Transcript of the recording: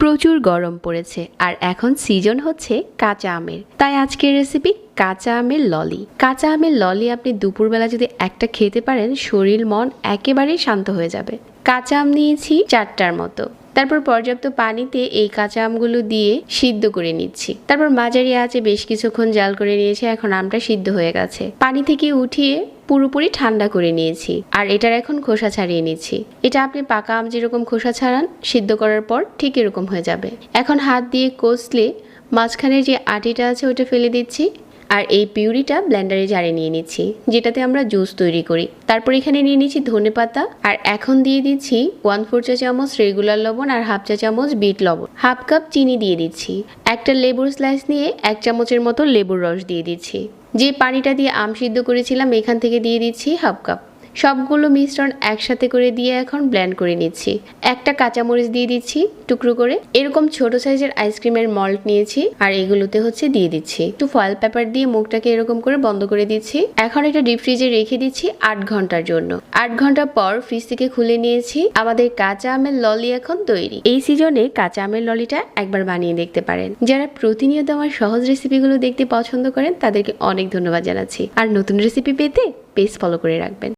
প্রচুর গরম পড়েছে আর এখন সিজন হচ্ছে কাঁচা আমের। তাই আজকের রেসিপি কাঁচা আমের ললি। কাঁচা আমের ললি আপনি দুপুরবেলা যদি একটা খেতে পারেন, শরীর মন একেবারেই শান্ত হয়ে যাবে। কাঁচা আম নিয়েছি 4টার মতো। তারপর পর্যাপ্ত পানিতে এই কাঁচা আমগুলো দিয়ে সিদ্ধ করে নিচ্ছি। তারপর মাঝারি আঁচে বেশ কিছুক্ষণ জাল করে নিয়েছি। এখন আমটা সিদ্ধ হয়ে গেছে। পানি থেকে উঠিয়ে পুরোপুরি ঠান্ডা করে নিয়েছি আর এটার এখন খোসা ছাড়িয়ে নিচ্ছি। এটা আপনি পাকা আম যেরকম খোসা ছাড়ান, সিদ্ধ করার পর ঠিক এরকম হয়ে যাবে। এখন হাত দিয়ে কষলে মাঝখানে যে আটিটা আছে ওটা ফেলে দিচ্ছি আর এই পিউরিটা ব্লেন্ডারে জারে নিয়ে নিচ্ছি, যেটাতে আমরা জুস তৈরি করি। তারপর এখানে নিয়ে নিচ্ছি ধনেপাতা আর এখন দিয়ে দিচ্ছি 1/4 চা চামচ রেগুলার লবণ আর 1/2 চা চামচ বিট লবণ। 1/2 কাপ চিনি দিয়ে দিচ্ছি। একটা লেবুর স্লাইস নিয়ে 1 চামচের মতো লেবুর রস দিয়ে দিচ্ছি। যে পানিটা দিয়ে আম সিদ্ধ করেছিলাম এখান থেকে দিয়ে দিচ্ছি 1/2 কাপ। সবগুলো মিশ্রণ একসাথে করে দিয়ে এখন ব্লেন্ড করে নিচ্ছি। একটা কাঁচামরিচ দিয়ে দিচ্ছি টুকরো করে। এরকম ছোট সাইজের আইসক্রিমের মল্ট নিয়েছি আর এগুলোতে দিয়ে দিচ্ছি। একটু ফয়েল পেপার দিয়ে মুখটাকে এরকম করে বন্ধ করে দিচ্ছি। এখন এটা ডিপ ফ্রিজে রেখে দিচ্ছি 8 ঘন্টার জন্য। 8 ঘন্টা পর ফ্রিজ থেকে খুলে নিয়েছি। আমাদের কাঁচা আমের ললি এখন তৈরি। এই সিজনে কাঁচা আমের ললিটা একবার বানিয়ে দেখতে পারেন। যারা প্রতিনিয়ত আমার সহজ রেসিপিগুলো দেখতে পছন্দ করেন তাদেরকে অনেক ধন্যবাদ জানাচ্ছি। আর নতুন রেসিপি পেতে পেজ ফলো করে রাখবেন।